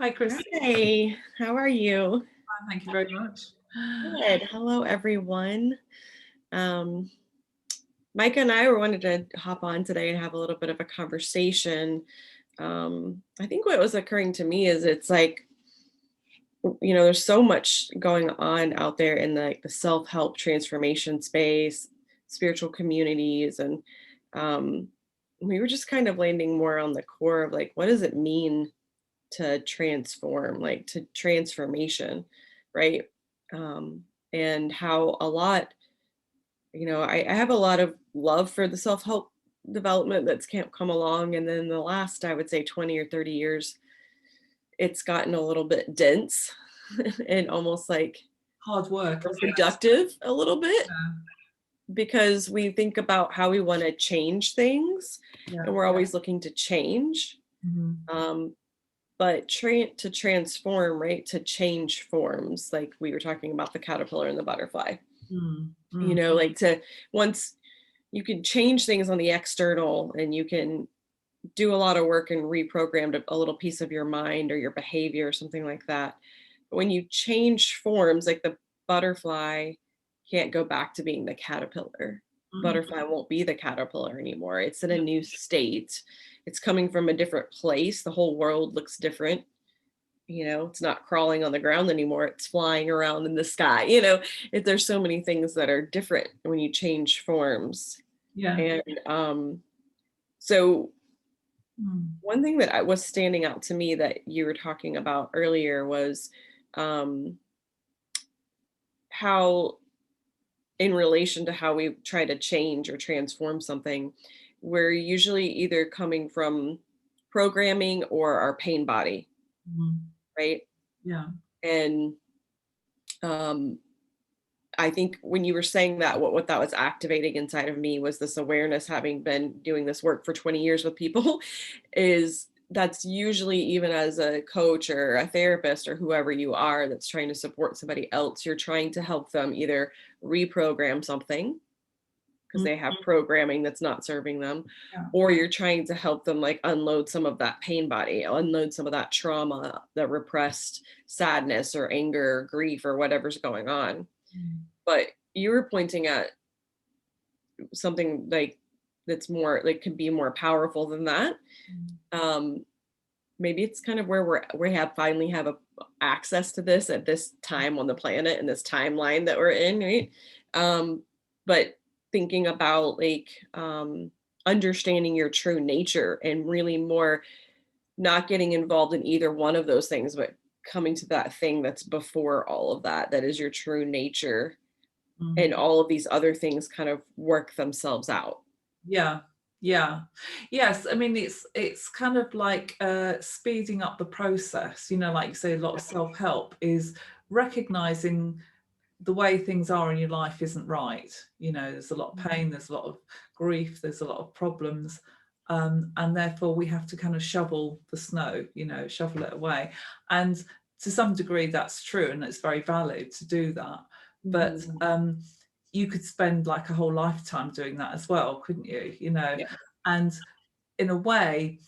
Hi, Christy. Hi, how are you? Thank you very much. Good. Hello, everyone. Um, Micah and I wanted to hop on today and have a little bit of a conversation. I think what was occurring to me is it's like, there's so much going on out there in the self-help transformation space, spiritual communities, and um, we were just kind of landing more on the core of like, what does it mean to transform, like to transformation, right? And how a lot, I have a lot of love for the self-help development that's can't come along. And then the last, I would say 20 or 30 years, it's gotten a little bit dense and almost like Hard work, isn't it? productive a little bit because we think about how we want to change things Yeah. and we're always looking to change. Mhm. Um, but to transform, right, to change forms, like we were talking about the caterpillar and the butterfly, Mm, mm, like to once you can change things on the external and you can do a lot of work and reprogram a little piece of your mind or your behavior or something like that. But when you change forms, like the butterfly can't go back to being the caterpillar. mm. Butterfly won't be the caterpillar anymore. It's in a new state. It's coming from a different place. The whole world looks different. It's not crawling on the ground anymore. It's flying around in the sky. There's so many things that are different when you change forms. Yeah. And so Mm, one thing that I was standing out to me that you were talking about earlier was um, how, in relation to how we try to change or transform something, we're usually either coming from programming or our pain body, mm. right? Yeah. And um, I think when you were saying that, what that was activating inside of me was this awareness, having been doing this work for 20 years with people, is that's usually, even as a coach or a therapist or whoever you are that's trying to support somebody else, you're trying to help them either reprogram something because Mm, they have programming that's not serving them, yeah. or you're trying to help them like unload some of that pain body, unload some of that trauma, that repressed sadness or anger or grief or whatever's going on. Mm, But you were pointing at something like that's more like could be more powerful than that. mm. Um, Maybe it's kind of where we have finally have access to this at this time on the planet and this timeline that we're in, right? But thinking about like understanding your true nature and really more not getting involved in either one of those things, but coming to that thing that's before all of that, that is your true nature, Mm. and all of these other things kind of work themselves out. Yeah. Yeah. Yes. I mean, it's kind of like speeding up the process. Like you say, a lot of self-help is recognizing the way things are in your life isn't right. There's a lot of pain, there's a lot of grief, there's a lot of problems. And therefore we have to kind of shovel the snow, shovel it away. And to some degree that's true and it's very valid to do that. But Mhm. you could spend like a whole lifetime doing that as well, couldn't you? Yeah. And in a way,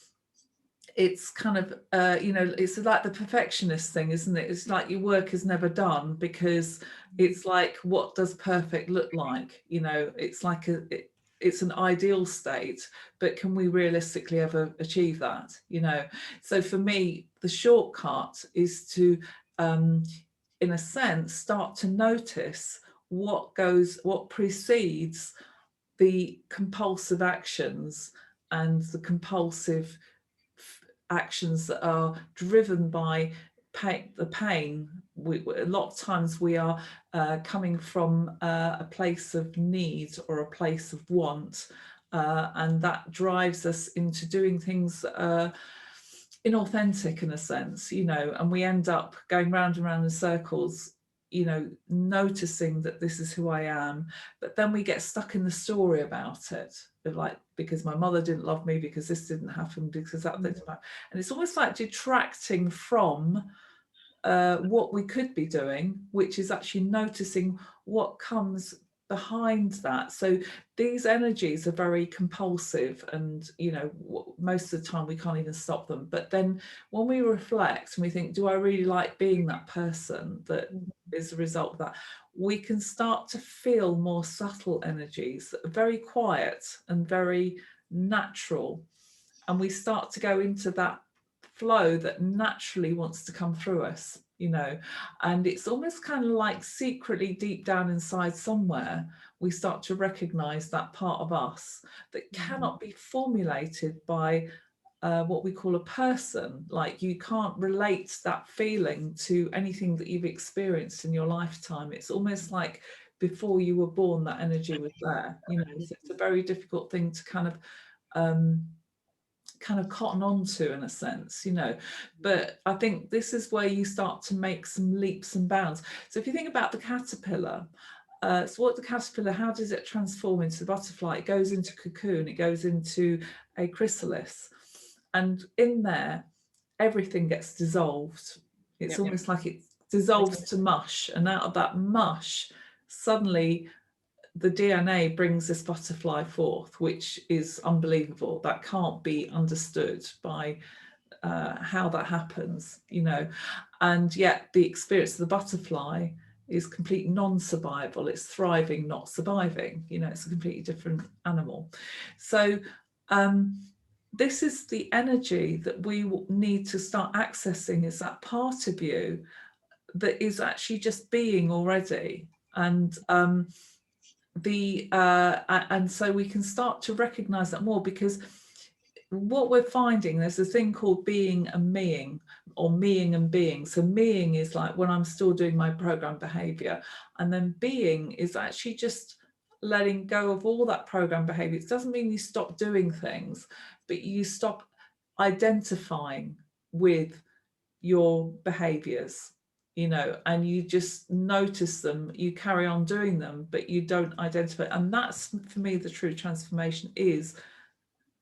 it's kind of it's like the perfectionist thing, isn't it? It's like your work is never done because it's like, what does perfect look like? It's like it's an ideal state, but can we realistically ever achieve that? So for me the shortcut is to in a sense start to notice what precedes the compulsive actions and the compulsive actions that are driven by the pain. A lot of times we are coming from a place of need or a place of want, and that drives us into doing things that are inauthentic in a sense, and we end up going round and round in circles, noticing that this is who I am, but then we get stuck in the story about it, like, because my mother didn't love me, because this didn't happen, because that didn't happen. And it's almost like detracting from what we could be doing, which is actually noticing what comes behind that. So these energies are very compulsive, and most of the time we can't even stop them. But then when we reflect and we think, do I really like being that person that is a result of that, we can start to feel more subtle energies that are very quiet and very natural, and we start to go into that flow that naturally wants to come through us, and it's almost kind of like secretly deep down inside somewhere we start to recognize that part of us that cannot be formulated by what we call a person. Like, you can't relate that feeling to anything that you've experienced in your lifetime. It's almost like before you were born that energy was there, so it's a very difficult thing to kind of cotton on to, in a sense, but I think this is where you start to make some leaps and bounds. So if you think about the caterpillar, so what the caterpillar, how does it transform into the butterfly? It goes into cocoon, it goes into a chrysalis, and in there everything gets dissolved. It's almost like it dissolves to mush, and out of that mush suddenly the DNA brings this butterfly forth, which is unbelievable. That can't be understood by how that happens, and yet the experience of the butterfly is complete non-survival. It's thriving, not surviving. It's a completely different animal. So this is the energy that we need to start accessing, is that part of you that is actually just being already. And and so we can start to recognize that more, because what we're finding, there's a thing called being and meing, or meing and being. So meing is like when I'm still doing my program behavior, and then being is actually just letting go of all that program behavior. It doesn't mean you stop doing things, but you stop identifying with your behaviors, and you just notice them, you carry on doing them, but you don't identify. And that's, for me, the true transformation, is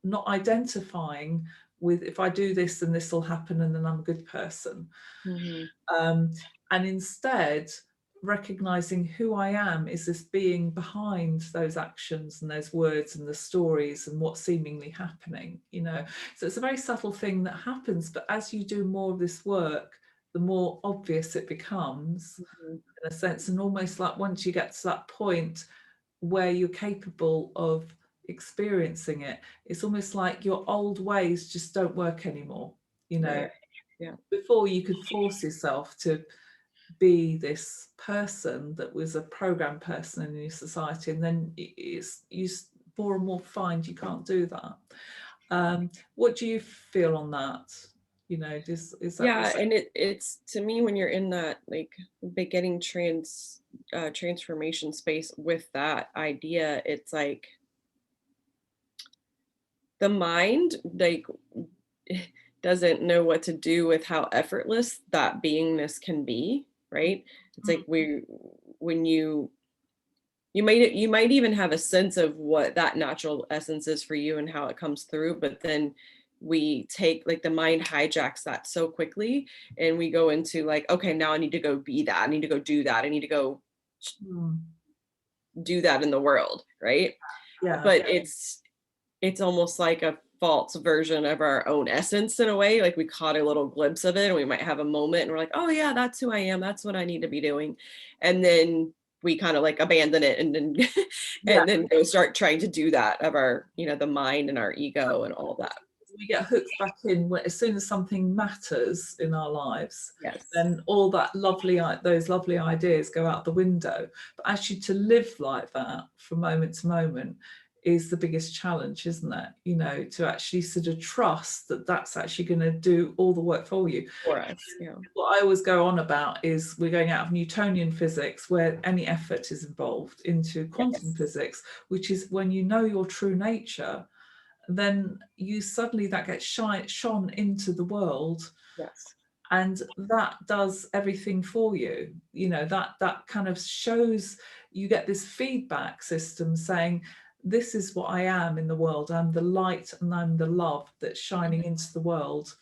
not identifying with, if I do this then this will happen and then I'm a good person. And instead recognizing who I am is this being behind those actions and those words and the stories and what's seemingly happening, so it's a very subtle thing that happens, but as you do more of this work, the more obvious it becomes, in a sense. And almost like once you get to that point where you're capable of experiencing it, it's almost like your old ways just don't work anymore. Before, you could force yourself to be this person that was a program person in your society, and then it's, you more and more find you can't do that. What do you feel on that? Is that and it's, to me, when you're in that like beginning transformation space with that idea, it's like the mind like doesn't know what to do with how effortless that beingness can be, right? It's like when you might even have a sense of what that natural essence is for you and how it comes through, but then we take, like, the mind hijacks that so quickly, and we go into like, okay, now I need to go be that, I need to go do that, I need to go do that in the world, right? But it's almost like a false version of our own essence, in a way. Like, we caught a little glimpse of it, and we might have a moment and we're like, oh yeah, that's who I am, that's what I need to be doing, and then we kind of like abandon it and then and then go start trying to do that of our, the mind and our ego and all that. We get hooked back in as soon as something matters in our lives. Yes. Then all that those lovely ideas go out the window. But actually, to live like that from moment to moment is the biggest challenge, isn't it? To actually sort of trust that that's actually going to do all the work for you. For us, yeah. What I always go on about is we're going out of Newtonian physics, where any effort is involved, into quantum physics, which is when you know your true nature, then you suddenly, that gets shone into the world. Yes. And that does everything for you. That kind of shows, you get this feedback system saying, this is what I am in the world. I'm the light and I'm the love that's shining into the world.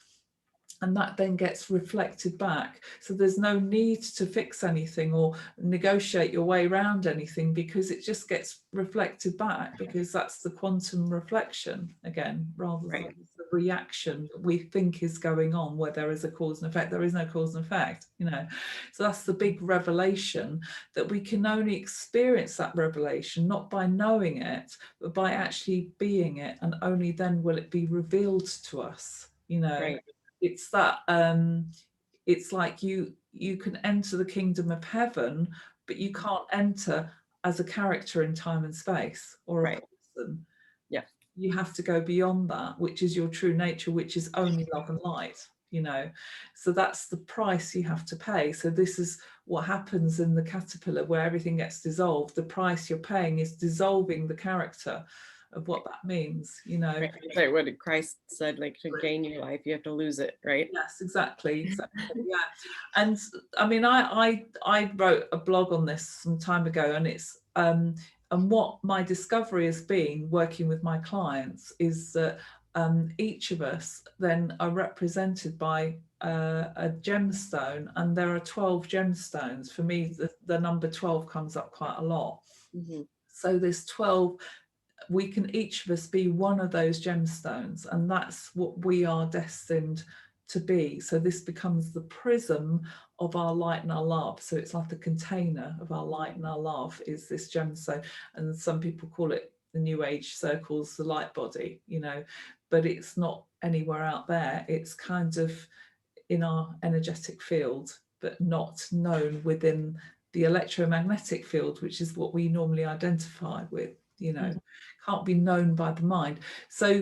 And that then gets reflected back. So there's no need to fix anything or negotiate your way around anything, because it just gets reflected back, because that's the quantum reflection again, rather than the reaction that we think is going on, where there is a cause and effect. There is no cause and effect, you know. So that's the big revelation, that we can only experience that revelation not by knowing it, but by actually being it, and only then will it be revealed to us, you know. Right. It's that it's like you can enter the kingdom of heaven, but you can't enter as a character in time and space, or a person. Yeah. You have to go beyond that, which is your true nature, which is only love and light, you know. So that's the price you have to pay. So this is what happens in the caterpillar, where everything gets dissolved. The price you're paying is dissolving the character of what that means, you know. Right. It's like what Christ said, like, to gain your life, you have to lose it, right? Yes, exactly, yeah. And I mean, I wrote a blog on this some time ago, and it's and what my discovery has been working with my clients is that each of us then are represented by a gemstone, and there are 12 gemstones. For me, the number 12 comes up quite a lot. Mm-hmm. So there's 12. We can each of us be one of those gemstones, and that's what we are destined to be. So this becomes the prism of our light and our love. So it's like the container of our light and our love is this gemstone. And some people call it, the new age circles, the light body, you know, but it's not anywhere out there. It's kind of in our energetic field, but not known within the electromagnetic field, which is what we normally identify with, you know. Can't be known by the mind. So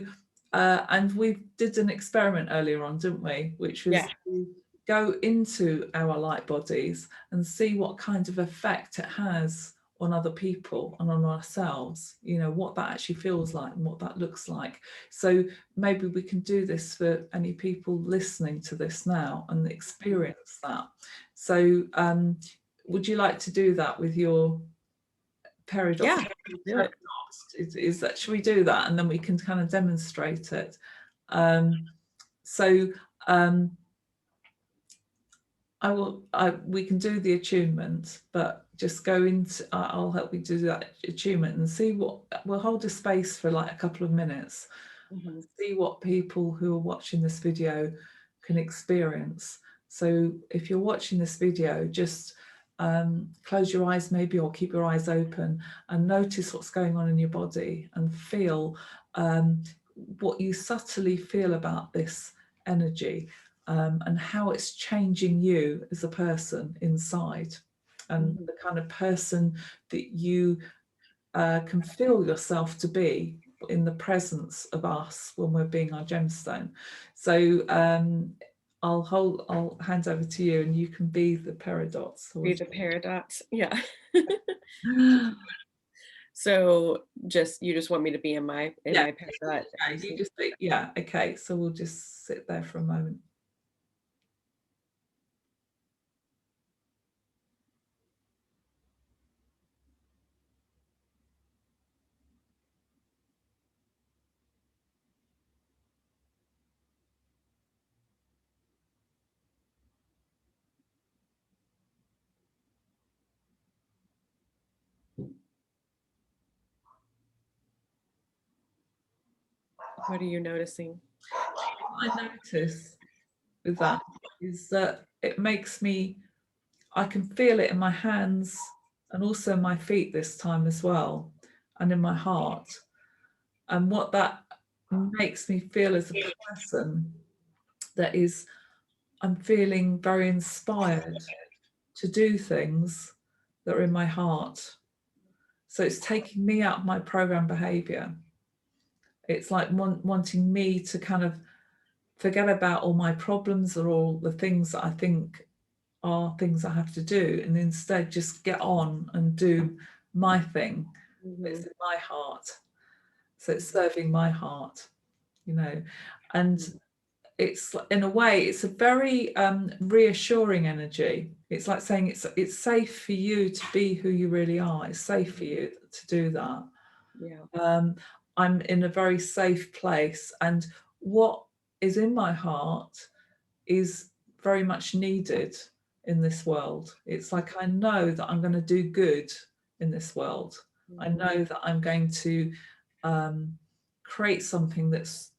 and we did an experiment earlier on, didn't we, which was to go into our light bodies and see what kind of effect it has on other people and on ourselves, you know, what that actually feels like and what that looks like. So maybe we can do this for any people listening to this now and experience that. So would you like to do that with your paradox? Yeah, Is that, should we do that, and then we can kind of demonstrate it? We can do the attunement, but just go into, I'll help you do that attunement and see what, we'll hold a space for like a couple of minutes, see what people who are watching this video can experience. So if you're watching this video, just close your eyes maybe, or keep your eyes open, and notice what's going on in your body, and feel what you subtly feel about this energy, and how it's changing you as a person inside, and the kind of person that you can feel yourself to be in the presence of us when we're being our gemstone. So I'll hand over to you, and you can be the paradox. be the paradox. Yeah. So you just want me to be in my paradox? Yeah, you just, yeah, okay. So we'll just sit there for a moment. What are you noticing? What I notice with that is that it makes me, I can feel it in my hands and also my feet this time as well, and in my heart. And what that makes me feel as a person, that is, I'm feeling very inspired to do things that are in my heart. So it's taking me out of my program behavior. It's like wanting me to kind of forget about all my problems or all the things that I think are things I have to do, and instead just get on and do my thing. It's in my heart. So it's serving my heart, you know. And it's, in a way, it's a very reassuring energy. It's like saying it's safe for you to be who you really are. It's safe for you to do that. I'm in a very safe place, and what is in my heart is very much needed in this world. It's like, I know that I'm going to do good in this world. I know that I'm going to create something that's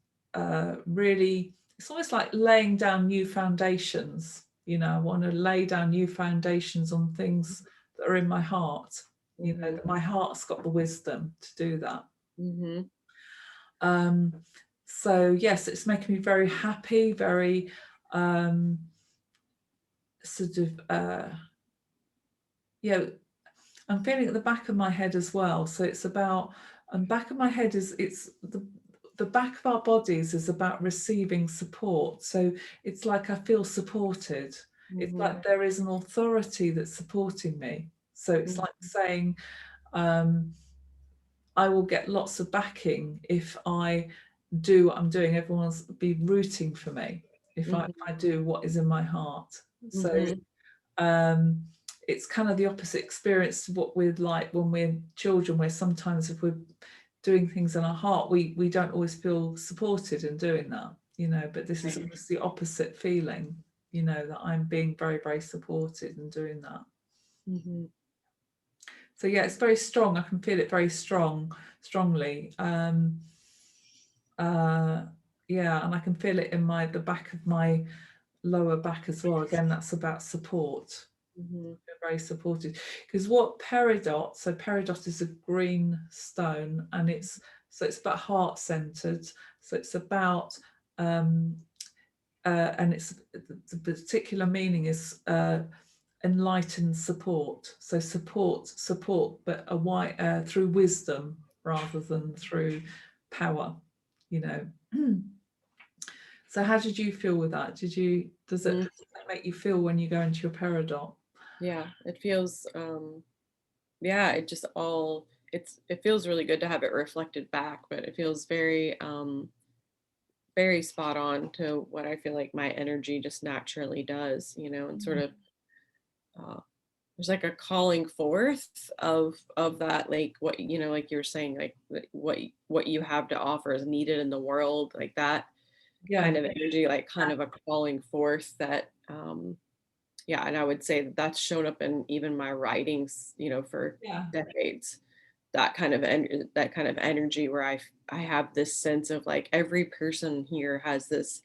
really, it's almost like laying down new foundations. You know, I want to lay down new foundations on things that are in my heart. You know, that my heart's got the wisdom to do that. So yes, it's making me very happy, very sort of yeah, I'm feeling at the back of my head as well. So it's about, and back of my head is, it's the back of our bodies is about receiving support. So it's like I feel supported. It's like there is an authority that's supporting me. So it's like saying, I will get lots of backing if I do what I'm doing. Everyone's be rooting for me if I do what is in my heart. So it's kind of the opposite experience to what we're like when we're children, where sometimes if we're doing things in our heart, we don't always feel supported in doing that, you know, but this is almost the opposite feeling, you know, that I'm being very, very supported in doing that. So yeah, it's very strong. I can feel it very strongly. Yeah, and I can feel it in the back of my lower back as well. Again, that's about support. Very supported, because what peridot, so peridot is a green stone, and it's about heart centered. So it's about and it's the particular meaning is enlightened support. So support, but through wisdom rather than through power, you know. So how did you feel with that? Does it make you feel when you go into your peridot? Yeah, it feels yeah, it feels really good to have it reflected back, but it feels very very spot on to what I feel like my energy just naturally does, you know, and sort of there's like a calling forth of that, like what, you know, like you were saying, like what you have to offer is needed in the world, like that kind of energy, like kind of a calling forth that yeah, and I would say that that's shown up in even my writings, you know, for decades. That kind of that kind of energy where I have this sense of like every person here has this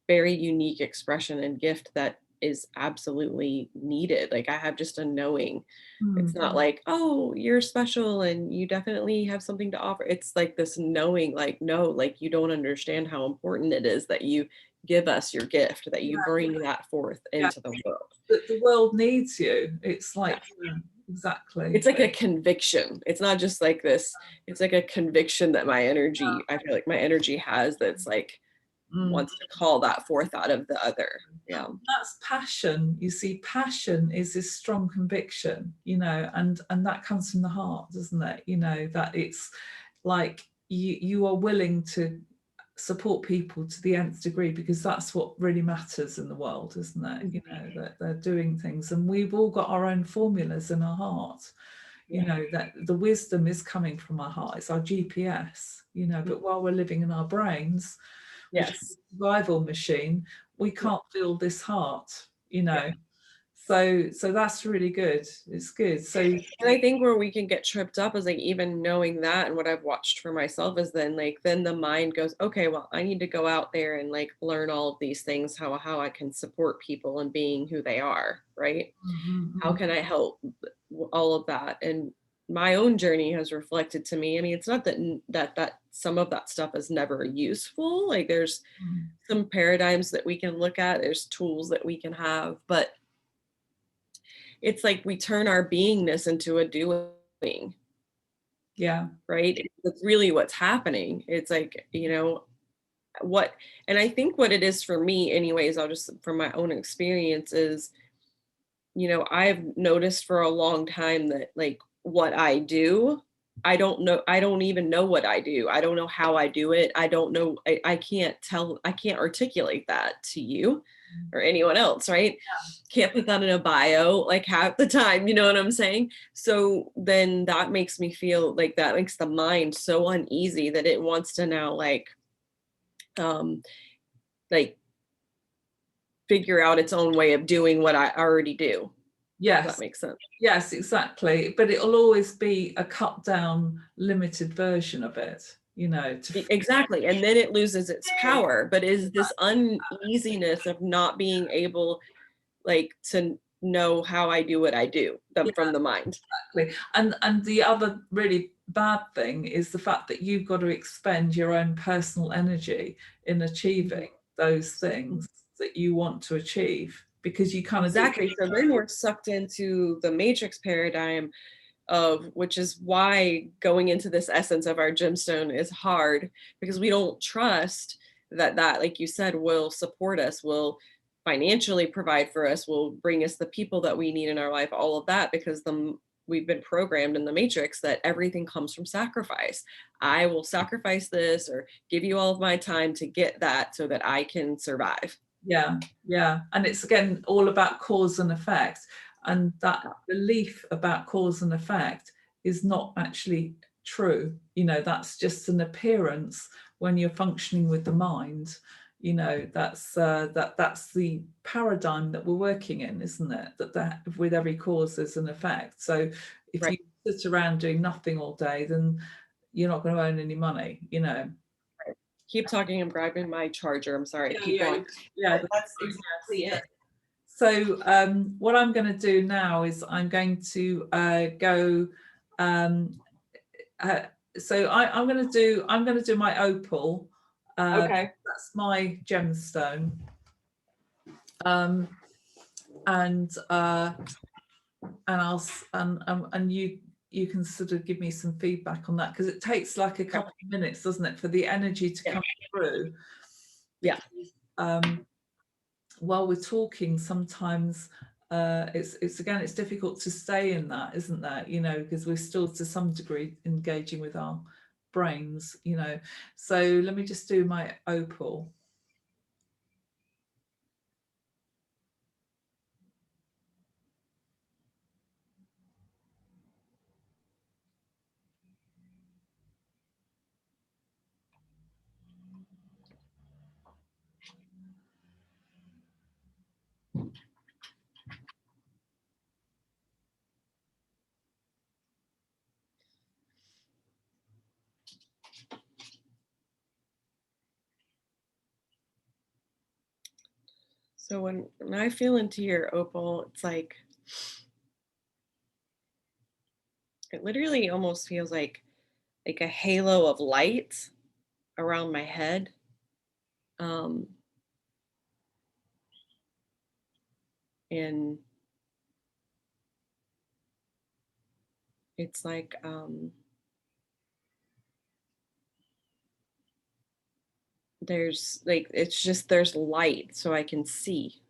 very unique expression and gift that is absolutely needed. Like I have just a knowing. It's not like, oh, you're special and you definitely have something to offer. It's like this knowing, like, no, like you don't understand how important it is that you give us your gift, that you bring that forth into the world. The world needs you. It's like, exactly. It's like a conviction. It's not just like this, it's like a conviction that my energy, I feel like my energy has, that's like wants to call that forth out of the other. Yeah. That's passion. You see, passion is this strong conviction, you know, and that comes from the heart, doesn't it? You know, that it's like you are willing to support people to the nth degree, because that's what really matters in the world, isn't it? You know, that they're doing things, and we've all got our own formulas in our heart, you know, that the wisdom is coming from our heart. It's our GPS, you know, but while we're living in our brains, which is a survival machine, we can't feel this heart, you know. So that's really good. It's good. So, and I think where we can get tripped up is like even knowing that, and what I've watched for myself is then the mind goes, okay, well, I need to go out there and like learn all of these things, how I can support people and being who they are, right? How can I help all of that? And my own journey has reflected to me. I mean, it's not that some of that stuff is never useful. Like there's some paradigms that we can look at, there's tools that we can have, but it's like we turn our beingness into a doing. yeah. Right? It's really what's happening. It's like, you know, and I think what it is for me anyways, I'll just from my own experience is, you know, I've noticed for a long time that like what I do, I don't even know what I do. I don't know how I do it. I don't know. I can't articulate that to you or anyone else, right? Can't put that in a bio like half the time, you know what I'm saying? So then that makes me feel like that makes the mind so uneasy that it wants to now like figure out its own way of doing what I already do. Yes. If that makes sense. Yes, exactly. But it'll always be a cut down, limited version of it, you know. Exactly. And then it loses its power. But is this uneasiness of not being able, like, to know how I do what I do from the mind. Exactly. And the other really bad thing is the fact that you've got to expend your own personal energy in achieving those things that you want to achieve, because you kind of exactly. So then we're sucked into the matrix paradigm of, which is why going into this essence of our gemstone is hard, because we don't trust that like you said, will support us, will financially provide for us, will bring us the people that we need in our life, all of that, because we've been programmed in the matrix that everything comes from sacrifice. I will sacrifice this or give you all of my time to get that so that I can survive. Yeah, yeah. And it's again all about cause and effect. And that belief about cause and effect is not actually true. You know, that's just an appearance when you're functioning with the mind. You know, that's that's the paradigm that we're working in, isn't it? That with every cause there's an effect. So if right. you sit around doing nothing all day, then you're not going to earn any money, you know. Keep talking. I'm grabbing my charger. I'm sorry. Yeah, keep going. Yeah, that's exactly it. So what I'm going to do now is I'm going to go. So I'm going to do my opal. Okay. That's my gemstone. And I'll and you can sort of give me some feedback on that, because it takes like a couple of minutes, doesn't it, for the energy to come through. Yeah. While we're talking, sometimes it's difficult to stay in that, isn't that, you know, because we're still to some degree engaging with our brains, you know. So let me just do my opal. So when I feel into your opal, it's like, it literally almost feels like a halo of light around my head. And it's like, there's like, it's just, there's light, so I can see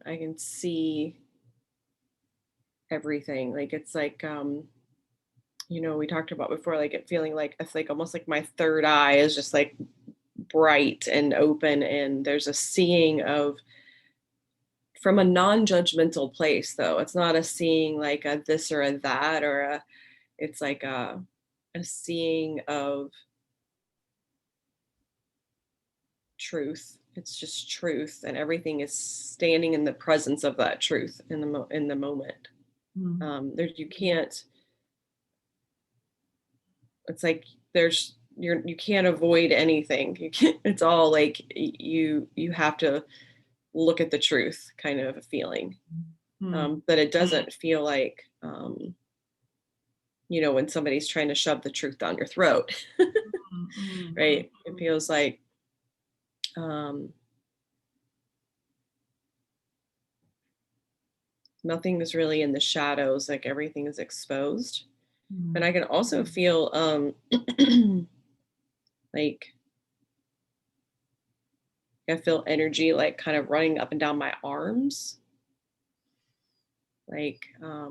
everything. Like, it's like, you know, we talked about before, like it feeling like, it's like almost like my third eye is just like bright and open, and there's a seeing of, from a non-judgmental place, though. It's not a seeing like a this or a that, or a, it's like a seeing of truth. It's just truth, and everything is standing in the presence of that truth in the moment. There's, you can't, it's like there's, you can't avoid anything. You can't, it's all like you have to look at the truth, kind of a feeling. But it doesn't feel like, you know, when somebody's trying to shove the truth down your throat. Right? It feels like, nothing is really in the shadows, like everything is exposed. And I can also feel like, I feel energy like kind of running up and down my arms. Like, I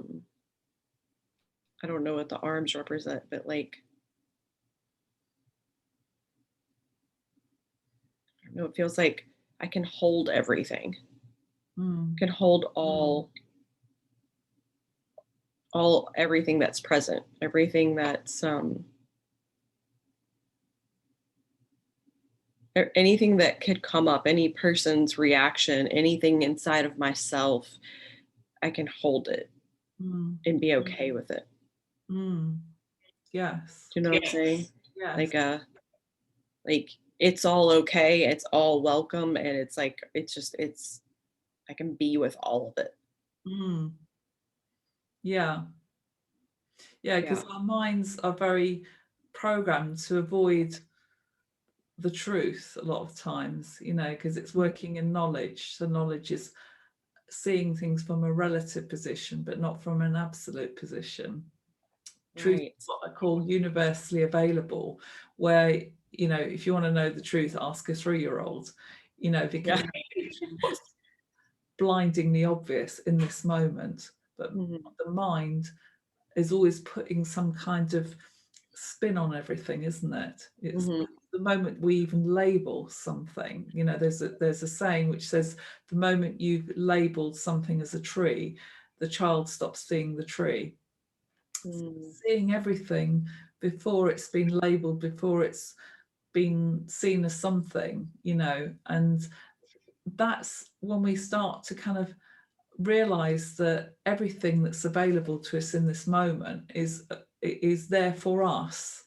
don't know what the arms represent, but like, I don't know, it feels like I can hold everything. Can hold everything that's present, everything that's anything that could come up, any person's reaction, anything inside of myself, I can hold it Mm. and be okay with it. Mm. Yes. Do you know what I'm saying? Yes. Like like it's all okay, it's all welcome, and it's like it's I can be with all of it. Mm. Yeah. Yeah, Yeah. because our minds are very programmed to avoid the truth a lot of times, because it's working in knowledge. So knowledge is seeing things from a relative position, but not from an absolute position. Truth Right. is what I call universally available, where, if you want to know the truth, ask a 3-year-old, because Yeah. it's what's blindingly obvious in this moment. But Mhm. the mind is always putting some kind of spin on everything, isn't it? It's Mhm. the moment we even label something, there's a saying which says the moment you've labeled something as a tree, the child stops seeing the tree. Mm. Seeing everything before it's been labeled, before it's been seen as something, and that's when we start to kind of realize that everything that's available to us in this moment is there for us,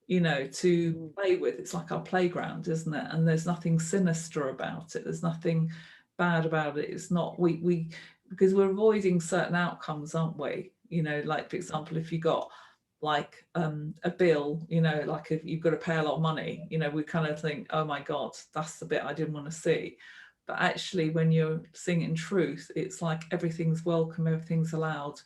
to Mhm. play with. It's like our playground, isn't it? And there's nothing sinister about it, there's nothing bad about it. It's not, we because we're avoiding certain outcomes, aren't we? Like, for example, if you got like a bill, like if you've got to pay a lot of money, we kind of think, oh my god, that's the bit I didn't want to see. But actually, when you're seeing it in truth, it's like everything's welcome, everything's allowed,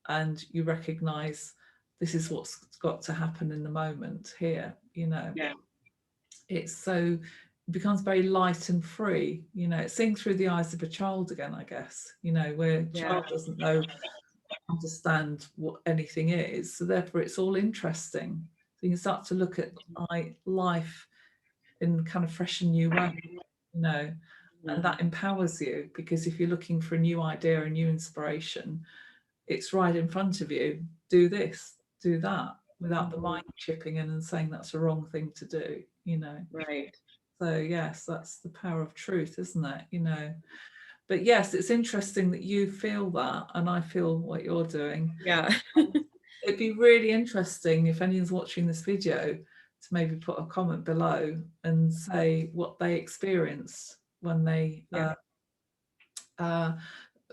and you recognize this is what's got to happen in the moment here. Yeah. It's so, it becomes very light and free. It's seeing through the eyes of a child again, I guess. Where a Yeah. child doesn't understand what anything is, so therefore it's all interesting. So you can start to look at life in kind of fresh and new way. And that empowers you, because if you're looking for a new idea, a new inspiration, it's right in front of you. Do this, do that, without the mind chipping in and saying that's a wrong thing to do. Right. So yes, that's the power of truth, isn't it? But yes, it's interesting that you feel that, and I feel what you're doing. Yeah. It'd be really interesting if anyone's watching this video to maybe put a comment below and say what they experienced when they Yeah. uh,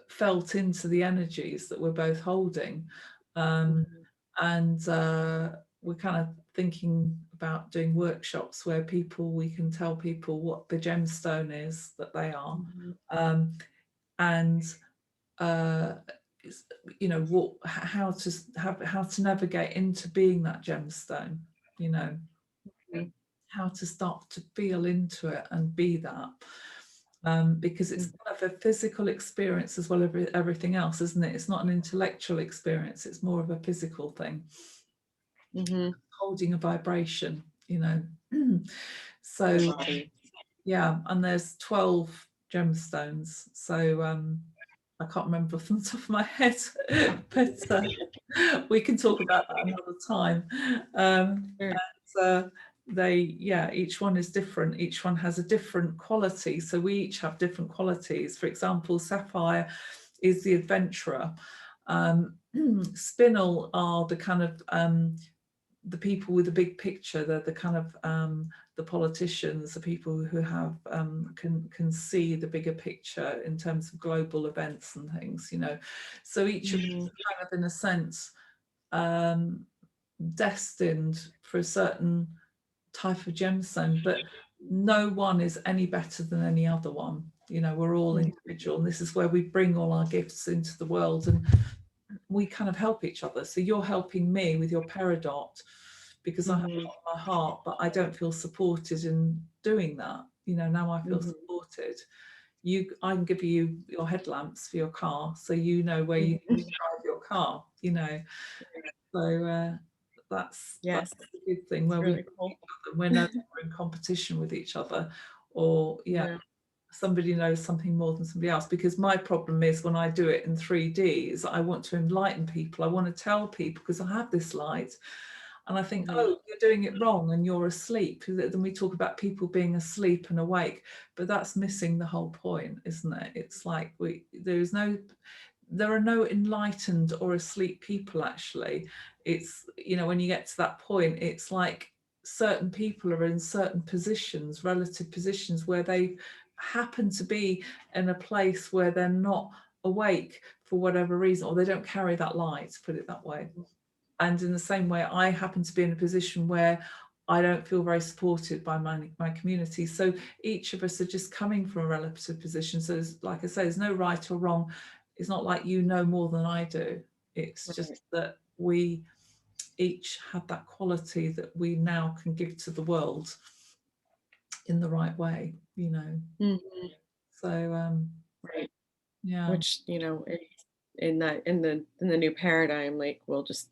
felt into the energies that we're both holding. Um, Mhm. and we're kind of thinking about doing workshops where we can tell people what the gemstone is that they are, Mhm. and uh, how to navigate into being that gemstone. Mhm. How to start to feel into it and be that. Because it's kind of a physical experience as well as everything else, isn't it? It's not an intellectual experience, it's more of a physical thing. Mhm. Holding a vibration. Your So body. yeah, and there's 12 gemstones. So I can't remember from the top of my head, but we can talk about that another time. Sure. Each one is different. Each one has a different quality. So we each have different qualities. For example, sapphire is the adventurer. Spinel are the kind of the people with the big picture. They're the kind of the politicians, the people who have can see the bigger picture in terms of global events and things. So each of us is kind of, in a sense, destined for a certain type of gemstone, but no one is any better than any other one. We're all individual, and this is where we bring all our gifts into the world, and we kind of help each other. So you're helping me with your peridot because I have it on my heart, but I don't feel supported in doing that. Now I feel supported. I can give you your headlamps for your car, so you know where you need to drive your car. So that's Yes. a good thing, It's where really cool. we're no longer in competition with each other, or Yeah. somebody knows something more than somebody else. Because my problem is, when I do it in 3D, is I want to enlighten people. I want to tell people, because I have this light, And I think, Mhm. oh, you're doing it wrong and you're asleep. Then we talk about people being asleep and awake, but that's missing the whole point, isn't it? It's like there are no enlightened or asleep people, actually. It's, you know, when you get to that point, it's like certain people are in certain positions, relative positions, where they happen to be in a place where they're not awake for whatever reason, or they don't carry that light, put it that way. And in the same way, I happen to be in a position where I don't feel very supported by my community. So each of us are just coming from a relative position. So like I say, there's no right or wrong. It's not like you know more than I do. It's just that we each have that quality that we now can give to the world in the right way, you know. Mm-hmm. So Right. yeah. Which, you know, in the new paradigm, like we'll just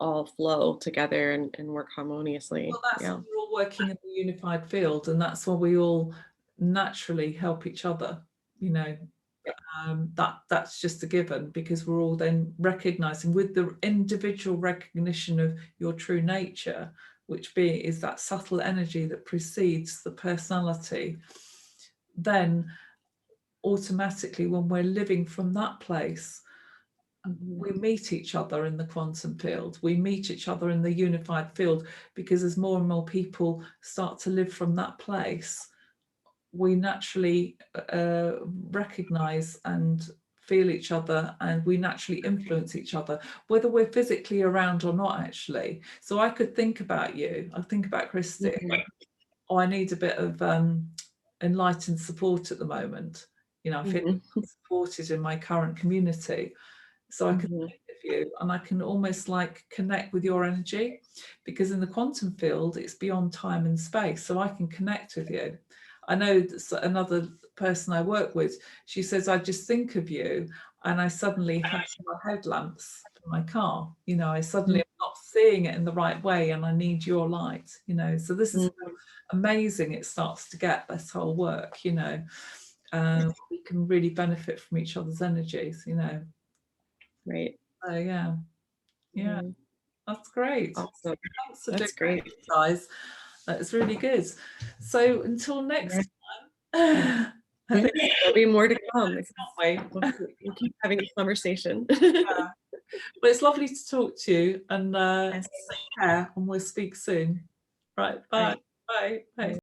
all flow together and work harmoniously. Well, that's Yeah. when we're all working in the unified field, and that's where we all naturally help each other, you know. That's just a given, because we're all then recognizing, with the individual recognition of your true nature, which is that subtle energy that precedes the personality. Then automatically, when we're living from that place, Mm-hmm. we meet each other in the quantum field, we meet each other in the unified field, because as more and more people start to live from that place, we naturally recognize and feel each other, and we naturally influence each other, whether we're physically around or not, actually. So I could think about you, I think about Christy, Mm-hmm. oh, I need a bit of enlightened support at the moment, you know, I feel Mm-hmm. supported in my current community. So I can Mm-hmm. think of you, and I can almost like connect with your energy, because in the quantum field, it's beyond time and space. So I can connect with you. I know another person I work with, she says, I just think of you and I suddenly have my headlamps for my car. You know, I suddenly am not seeing it in the right way and I need your light, you know. So this is amazing. It starts to get this whole work, you know. We can really benefit from each other's energies, you know. Right. So yeah, Mm-hmm. that's great. Awesome. Thanks for doing That's great. that, guys. That's really good. So until next time, I Yeah, think, there'll be more to come. can't we? We'll keep having this conversation. Yeah. But it's lovely to talk to you, and Yes. take care, and we'll speak soon. Right, All bye. right. Bye. Bye.